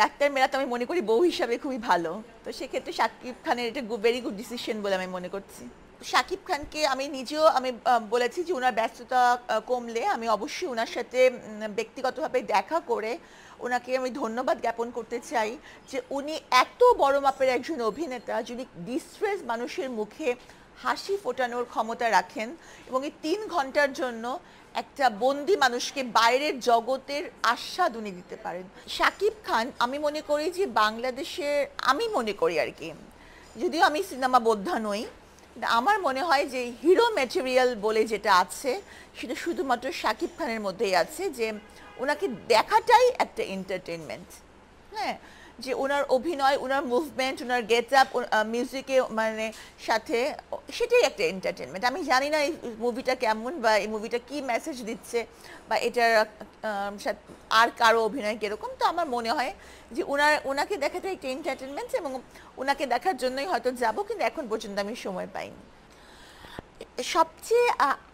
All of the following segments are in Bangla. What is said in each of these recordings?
ডাক্তার মেরা তো আমি মনে করি বউ হিসাবে খুবই ভালো। তো সেক্ষেত্রে শাকিব খানের এটা ভেরি গুড ডিসিশন বলে আমি মনে করছি। শাকিব খানকে আমি নিজেও বলেছি যে উনার ব্যস্ততা কমলে আমি অবশ্যই উনার সাথে ব্যক্তিগতভাবে দেখা করে উনাকে আমি ধন্যবাদ জ্ঞাপন করতে চাই যে উনি এত বড় মাপের একজন অভিনেতা যিনি ডিস্ট্রেস মানুষের মুখে হাসি ফোটানোর ক্ষমতা রাখেন এবং এই ৩ ঘন্টার জন্য একটা বন্দি মানুষকে বাইরের জগতের আস্বাদ উনি দিতে পারেন। শাকিব খান আমি মনে করি যে বাংলাদেশের, আমি মনে করি আর কি, যদিও আমি সিনেমা বোদ্ধা নই, আমার মনে হয় যে হিরো ম্যাটেরিয়াল বলে যেটা আছে সেটা শুধুমাত্র শাকিব খানের মধ্যেই আছে, যে ওনাকে দেখাটাই একটা এন্টারটেনমেন্ট। হ্যাঁ, যে ওনার অভিনয়, ওনার মুভমেন্ট, ওনার গেট আপ, মিউজিকে মানে সাথে, সেটাই একটা এন্টারটেনমেন্ট। আমি জানি না এই মুভিটা কেমন বা এই মুভিটা কি মেসেজ দিচ্ছে বা এটার আর কারো অভিনয় কীরকম, তো আমার মনে হয় যে ওনাকে দেখাটাই একটা এন্টারটেনমেন্ট এবং ওনাকে দেখার জন্যই হয়তো যাব, কিন্তু এখন পর্যন্ত আমি সময় পাইনি। সবচেয়ে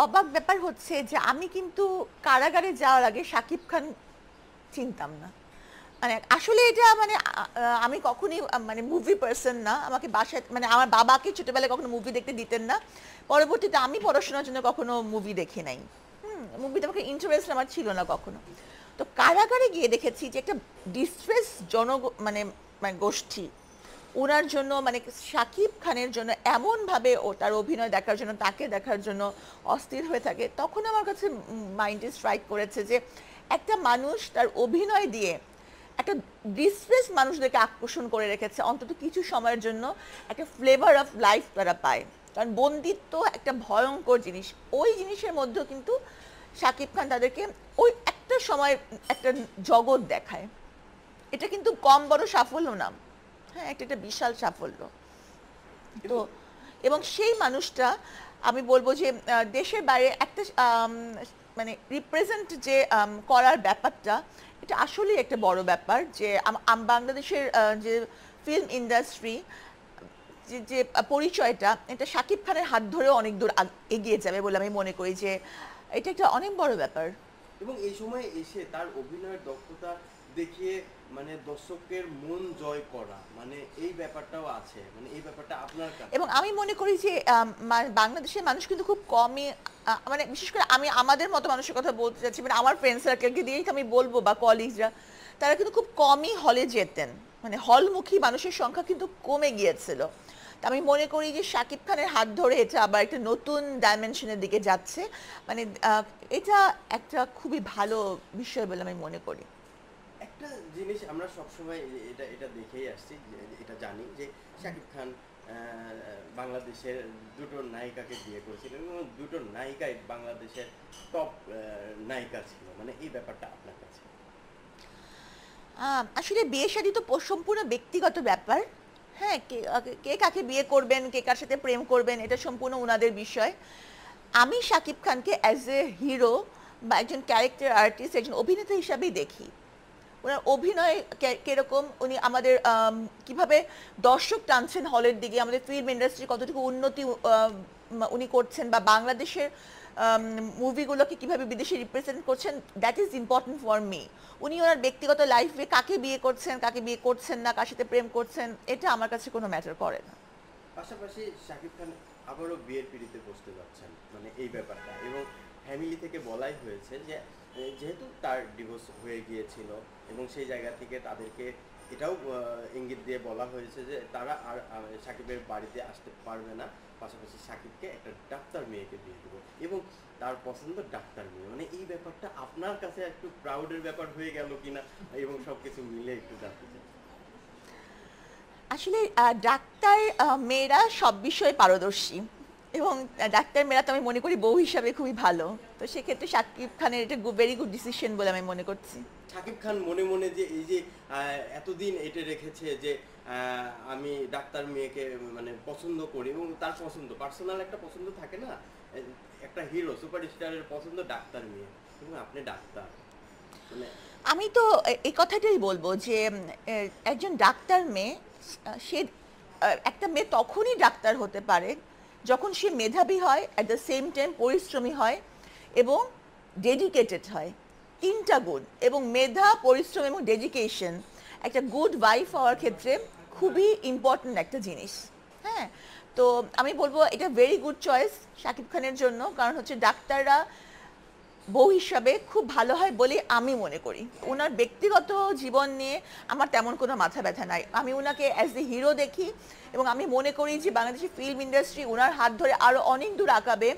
অবাক ব্যাপার হচ্ছে যে আমি কিন্তু কারাগারে যাওয়ার আগে শাকিব খান চিনতাম না। মানে আসলে এটা মানে আমি কখনই মানে মুভি পার্সন না। আমাকে বাসায় মানে আমার বাবাকে ছোটবেলায় কখনো মুভি দেখতে দিতেন না। পরবর্তীতে আমি পড়াশোনার জন্য কখনো মুভি দেখি নাই। মুভিতে আমাকে ইন্টারেস্ট আমার ছিল না কখনো। তো কারাগারে গিয়ে দেখেছি যে একটা ডিস্ট্রেস মানে মানে গোষ্ঠী ওনার জন্য, মানে শাকিব খানের জন্য এমনভাবে তার অভিনয় দেখার জন্য, তাকে দেখার জন্য অস্থির হয়ে থাকে। তখন আমার কাছে মাইন্ডে স্ট্রাইক করেছে যে একটা মানুষ তার অভিনয় দিয়ে একটা ডিস্ট্রেস মানুষদেরকে আকর্ষণ করে রেখেছে, অন্তত কিছু সময়ের জন্য একটা ফ্লেভার অফ লাইফ তারা পায়। কারণ বন্দিত্ব একটা ভয়ঙ্কর জিনিস, ওই জিনিসের মধ্যেও কিন্তু শাকিব খান তাদেরকে ওই একটা সময় একটা জগৎ দেখায়। এটা কিন্তু কম বড় সাফল্য না, হ্যাঁ, একটা বিশাল সাফল্য। তো এবং সেই মানুষটা আমি বলবো যে দেশের বাইরে একটা মানে রিপ্রেজেন্ট যে করার ব্যাপারটা, এটা আসলেই একটা বড় ব্যাপার। যে বাংলাদেশের যে ফিল্ম ইন্ডাস্ট্রি যে পরিচয়টা, এটা শাকিব খানের হাত ধরেও অনেক দূর এগিয়ে যাবে বলে আমি মনে করি, যে এটা একটা অনেক বড় ব্যাপার। এবং এই সময় এসে তার অভিনয়ের দক্ষতা দেখিয়ে মানে দর্শকের মন জয় করা, মানে এই ব্যাপারটাও আছে, মানে এই ব্যাপারটা আপনার কাছে। এবং আমি মনে করি যে বাংলাদেশের মানুষ কিন্তু খুব কমই, মানে বিশেষ করে আমি আমাদের মতো মানুষের কথা বলতে চাচ্ছি, মানে আমার ফ্রেন্ড সার্কেলকে দিয়েই আমি বলবো, বা কলিগসরা, তারা কিন্তু খুব কমই হলে যেতেন, মানে হলমুখী মানুষের সংখ্যা কিন্তু কমে গিয়েছিল। তা আমি মনে করি যে শাকিব খানের হাত ধরে এটা আবার একটা নতুন ডাইমেনশনের দিকে যাচ্ছে, মানে এটা একটা খুবই ভালো বিষয় বলে আমি মনে করি। একটা জিনিস আমরা সবসময় এটা এটা দেখেই আসছি, এটা জানি যে শাকিব খান বাংলাদেশের দুটো নায়িকাকে বিয়ে করেছিলেন এবং দুটো নায়িকাই বাংলাদেশের টপ নায়িকা ছিল, মানে এই ব্যাপারটা আপনার কাছে? আসলে বিয়ে শাদী তো সম্পূর্ণ ব্যক্তিগত ব্যাপার। হ্যাঁ, কে কাকে বিয়ে করবেন, কে কার সাথে প্রেম করবেন, এটা সম্পূর্ণ ওনাদের বিষয়। আমি শাকিব খানকে অ্যাজ এ হিরো বা একজন ক্যারেক্টার আর্টিস্ট, একজন অভিনেতা হিসাবেই দেখি। ওনার অভিনয় কিরকম, উনি আমাদের কিভাবে দর্শক টানছেন হলের দিকে, আমাদের ফিল্ম ইন্ডাস্ট্রি কতটুকু উন্নতি উনি করছেন, বা বাংলাদেশের মুভিগুলোকে কিভাবে বিদেশে রিপ্রেজেন্ট করছেন, that is important for me. উনি ওনার ব্যক্তিগত লাইফে কাকে বিয়ে করছেন, কাকে বিয়ে করছেন না, কার সাথে প্রেম করছেন, এটা আমার কাছে কোনো ম্যাটার করে না। পাশাপাশি শাকিব খান আবারও বিয়ের পিড়িতে বসতে যাচ্ছেন, মানে এই ব্যাপারটা, এবং ফ্যামিলি থেকে বলাই হয়েছে যে যেহেতু তার ডিভোর্স হয়ে গিয়েছিল এবং সেই জায়গা থেকে তাদেরকে এটাও ইঙ্গিত দিয়ে বলা হয়েছে যে তারা আর শাকিবের বাড়িতে আসতে পারবে না, পাশাপাশি শাকিবকে একটা ডাক্তার মেয়েকে বিয়ে দেবো এবং তার পছন্দ ডাক্তার মেয়ে, মানে এই ব্যাপারটা আপনার কাছে একটু প্রাউডের ব্যাপার হয়ে গেল কিনা এবং সব কিছু মিলে একটু জানতে চাই। আসলে ডাক্তার মেয়েরা সব বিষয়ে পারদর্শী এবং ডাক্তার মেয়েরা তো আমি মনে করি বউ হিসাবে খুবই ভালো। তো সেক্ষেত্রে শাকিব খানের এটা ভেরি গুড ডিসিশন বলে আমি মনে করছি। শাকিব খান মনে মনে যে এই যে এতদিন এটা রেখেছে যে আমি ডাক্তার মেয়েকে মানে পছন্দ করি, এবং তার পছন্দ পার্সোনাল একটা পছন্দ থাকে না, একটা হিরো সুপারস্টারের পছন্দ ডাক্তার মেয়ে, এবং আপনি ডাক্তার, মানে আমি তো এই কথাটাই বলবো যে একজন ডাক্তার মেয়ে, সে একটা মেয়ে তখনই ডাক্তার হতে পারে যখন সে মেধাবী হয়, অ্যাট দ্য সেম টাইম পরিশ্রমী হয় এবং ডেডিকেটেড হয়। 3টা গুণ, এবং মেধা, পরিশ্রম এবং ডেডিকেশন একটা গুড ওয়াইফ হওয়ার ক্ষেত্রে খুবই ইম্পর্ট্যান্ট একটা জিনিস। হ্যাঁ, তো আমি বলবো এটা ভেরি গুড চয়েস শাকিব খানের জন্য, কারণ হচ্ছে ডাক্তাররা বউ হিসাবে খুব ভালো হয় বলে আমি মনে করি। ওনার ব্যক্তিগত জীবন নিয়ে আমার তেমন কোনো মাথা ব্যথা নাই, আমি ওনাকে অ্যাজ এ হিরো দেখি এবং আমি মনে করি যে বাংলাদেশি ফিল্ম ইন্ডাস্ট্রি ওনার হাত ধরে আরও অনেক দূর আগাবে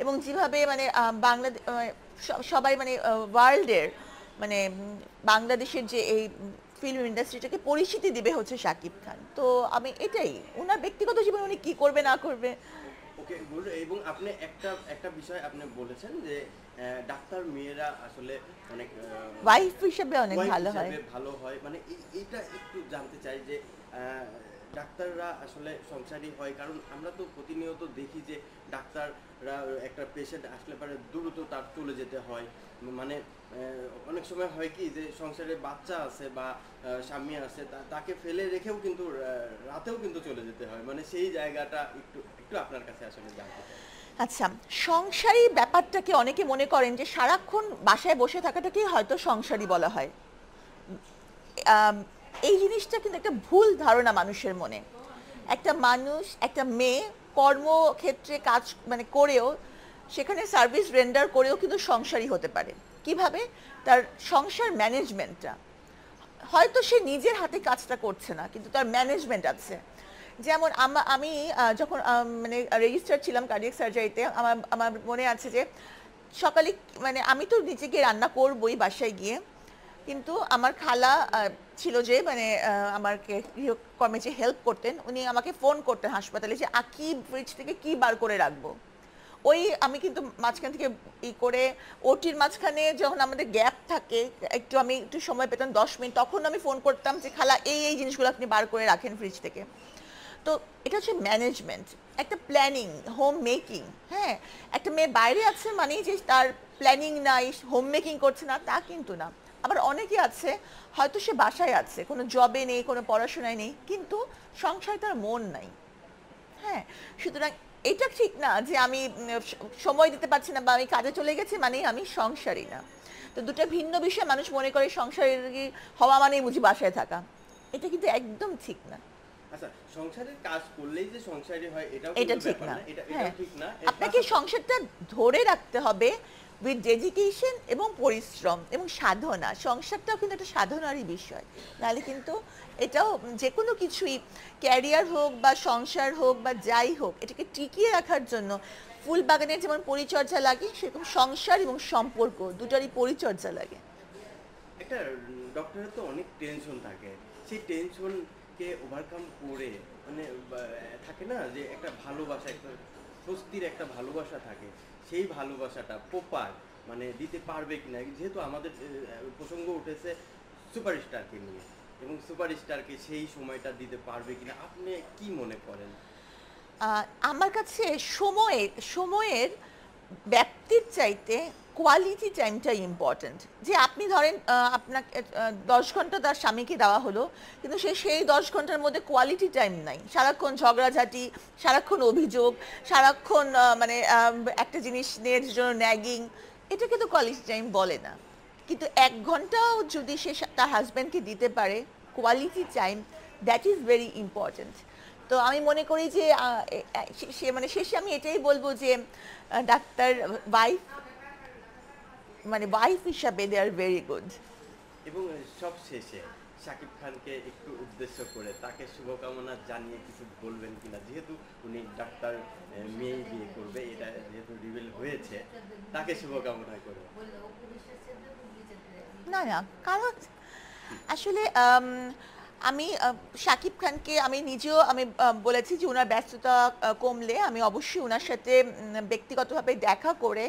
এবং যেভাবে মানে বাংলাদেশ সবাই মানে ওয়ার্ল্ডের মানে বাংলাদেশের যে এই ফিল্ম ইন্ডাস্ট্রিটাকে পরিচিতি দিবে হচ্ছে শাকিব খান। তো আমি এটাই, ওনার ব্যক্তিগত জীবন উনি কী করবে না করবে। Okay good. এবং আপনি একটা একটা বিষয় আপনি বলেছেন যে ডাক্তার মেয়েরা আসলে অনেক ওয়াইফ হিসেবে অনেক wife ভালো হয়। হিসাবে ভালো হয়, মানে এইটা একটু জানতে চাই যে ডাক্তাররা আসলে সংসারী হয়, কারণ আমরা তো প্রতিনিয়ত দেখি যে ডাক্তাররা একটা পেশেন্ট আসলে পরে দ্রুত তার চলে যেতে হয়, মানে অনেক সময় হয় কি যে সংসারে বাচ্চা আছে বা স্বামী আছে, তাকে ফেলে রেখেও কিন্তু রাতেও কিন্তু চলে যেতে হয়, মানে সেই জায়গাটা একটু একটু আপনার কাছে আসলে জানতে চাই। আচ্ছা, সংসারী ব্যাপারটাকে অনেকে মনে করেন যে সারাক্ষণ বাসায় বসে থাকাটাকেই হয়তো সংসারী বলা হয়। আম, এই জিনিসটা কিন্তু একটা ভুল ধারণা মানুষের মনে। একটা মানুষ, একটা মেয়ে কর্মক্ষেত্রে কাজ মানে করেও, সেখানে সার্ভিস রেন্ডার করেও কিন্তু সংসারী হতে পারে। কিভাবে? তার সংসার ম্যানেজমেন্টটা, হয়তো সে নিজের হাতে কাজটা করছে না কিন্তু তার ম্যানেজমেন্ট আছে। যেমন আমি যখন মানে রেজিস্টার ছিলাম কার্ডিয়াক সার্জারিতে, আমার আমার মনে আছে যে সকালে মানে আমি তো নিজে গিয়ে রান্না করবই বাসায় গিয়ে, কিন্তু আমার খালা ছিল যে মানে আমাকে গৃহকর্মে যে হেল্প করতেন, উনি আমাকে ফোন করতেন হাসপাতালে যে কি ফ্রিজ থেকে কি বার করে রাখবো। ওই আমি কিন্তু মাঝখান থেকে করে ওটির মাঝখানে যখন আমাদের গ্যাপ থাকে, আমি একটু সময় পেতাম 10 মিনিট, তখন আমি ফোন করতাম যে খালা এই জিনিসগুলো আপনি বার করে রাখেন ফ্রিজ থেকে। তো এটা হচ্ছে ম্যানেজমেন্ট, একটা প্ল্যানিং, হোম মেকিং। হ্যাঁ, একটা মেয়ে বাইরে আছে মানে যে তার প্ল্যানিং নাই, হোম মেকিং করছে না তা কিন্তু না। আবার অনেকে আছে হয়তো সে বাসায় আছে, কোনো জবে নেই, কোনো পড়াশোনায় নেই, কিন্তু সংসারে তার মন নাই। হ্যাঁ, সুতরাং এটা ঠিক না যে আমি সময় দিতে পারছি না বা আমি কাজে চলে গেছি মানেই আমি সংসারী না। তো দুটো ভিন্ন বিষয়, মানুষ মনে করে সংসারী হওয়া মানেই বুঝি বাসায় থাকা, এটা কিন্তু একদম ঠিক না। আচ্ছা, সংসারের কাজ করলেই যে সংসারী হয় এটাও এটা কিন্তু ঠিক ব্যাপার না। না, এটা হ্যাঁ, ঠিক না। আপনাকে সংসারটা ধরে রাখতে হবে উইথ ডেডিকেশন এবং পরিশ্রম এবং সাধনা। সংসারটাও কিন্তু একটা সাধনারই বিষয়, নাহলে কিন্তু এটাও যে কোনো কিছুই, ক্যারিয়ার হোক বা সংসার হোক বা যাই হোক, এটাকে টিকিয়ে রাখার জন্য ফুল বাগানের যেমন পরিচর্যা লাগে, সেরকম সংসার এবং সম্পর্ক দুটারই পরিচর্যা লাগে। একটা ডক্টরের তো অনেক টেনশন থাকে, সেই টেনশনকে ওভারকাম করে মানে থাকে না যে একটা ভালোবাসা, একটা স্বস্তির একটা ভালোবাসা থাকে, সেই ভালোবাসাটা প্রপার মানে দিতে পারবে কিনা, যেহেতু আমাদের প্রসঙ্গ উঠেছে সুপারস্টারকে নিয়ে, এবং সুপারস্টারকে সেই সময়টা দিতে পারবে কিনা আপনি কি মনে করেন? আমার কাছে সময়ের সময়ের ব্যাপ্তির চাইতে কোয়ালিটি টাইমটা ইম্পর্ট্যান্ট। যে আপনি ধরেন আপনাকে 10 ঘন্টা তার স্বামীকে দেওয়া হলো, কিন্তু সেই 10 ঘন্টার মধ্যে কোয়ালিটি টাইম নাই, সারাক্ষণ ঝগড়াঝাটি, সারাক্ষণ অভিযোগ, সারাক্ষণ মানে একটা জিনিস নিয়ে জন্য ন্যাগিং, এটাকে তো কোয়ালিটি টাইম বলে না। কিন্তু 1 ঘন্টাও যদি সে তার হাজব্যান্ডকে দিতে পারে quality time, that is very important. তো আমি মনে করি যে সে মানে শেষে আমি এটাই বলবো যে ডাক্তার ওয়াইফ মানে ওয়াইফ হিসাবে দে আর ভেরি গুড। এবং সব শেষে শাকিব খানকে একটু উদ্দেশ্য করে তাকে শুভকামনা জানিয়ে কিছু বলবেন কিনা, যেহেতু উনি ডাক্তার মেয়ে বিয়ে করবে, এটা যেহেতু রিভিল হয়েছে, তাকে শুভকামনা করে। না না, কারণ আসলে আমি শাকিব খানকে আমি নিজেও আমি বলেছি যে ওনার ব্যস্ততা কমলে আমি অবশ্যই ওনার সাথে ব্যক্তিগতভাবে দেখা করে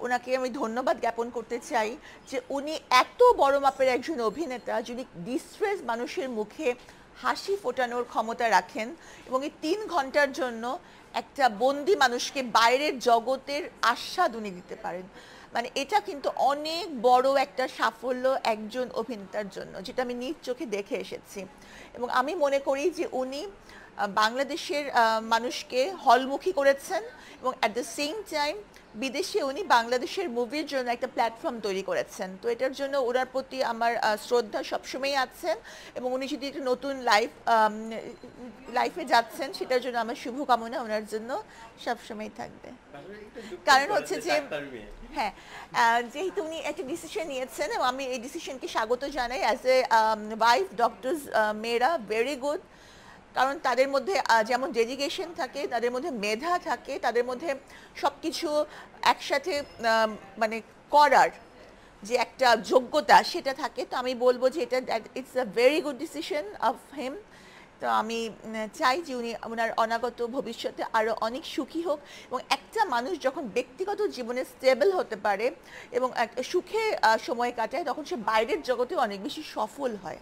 ওনাকে আমি ধন্যবাদ জ্ঞাপন করতে চাই যে উনি এত বড় মাপের একজন অভিনেতা, যিনি ডিস্ট্রেস মানুষের মুখে হাসি ফোটানোর ক্ষমতা রাখেন এবং এই 3 ঘন্টার জন্য একটা বন্দি মানুষকে বাইরের জগতের আস্বাদ উনি দিতে পারেন। মানে এটা কিন্তু অনেক বড় একটা সাফল্য একজন অভিনেতার জন্য, যেটা আমি নিজ চোখে দেখে এসেছি। এবং আমি মনে করি যে উনি বাংলাদেশের মানুষকে হলমুখী করেছেন এবং অ্যাট দ্য সেম টাইম বিদেশে উনি বাংলাদেশের মুভির জন্য একটা প্ল্যাটফর্ম তৈরি করেছেন। তো এটার জন্য ওনার প্রতি আমার শ্রদ্ধা সবসময়ই আছেন এবং উনি যদি একটা নতুন লাইফে যাচ্ছেন সেটার জন্য আমার শুভকামনা ওনার জন্য সবসময় থাকবে। তাহলে একটু দুঃখ কারণ করে হচ্ছে যে যে ডাক্তার মেয়ে। হ্যাঁ, যেহেতু উনি একটা ডিসিশন নিয়েছেন এবং আমি এই ডিসিশনকে স্বাগত জানাই। অ্যাজ এ ওয়াইফ, ডক্টরস মেয়েরা ভেরি গুড, কারণ তাদের মধ্যে যেমন ডেডিকেশন থাকে, তাদের মধ্যে মেধা থাকে, তাদের মধ্যে সব কিছু একসাথে মানে করার যে একটা যোগ্যতা সেটা থাকে। তো আমি বলবো যে এটা it's a very good decision of him. তো আমি চাই যে উনি ওনার অনাগত ভবিষ্যতে আরও অনেক সুখী হোক এবং একটা মানুষ যখন ব্যক্তিগত জীবনে স্টেবল হতে পারে এবং একটা সুখে সময় কাটায় তখন সে বাইরের জগতেও অনেক বেশি সফল হয়।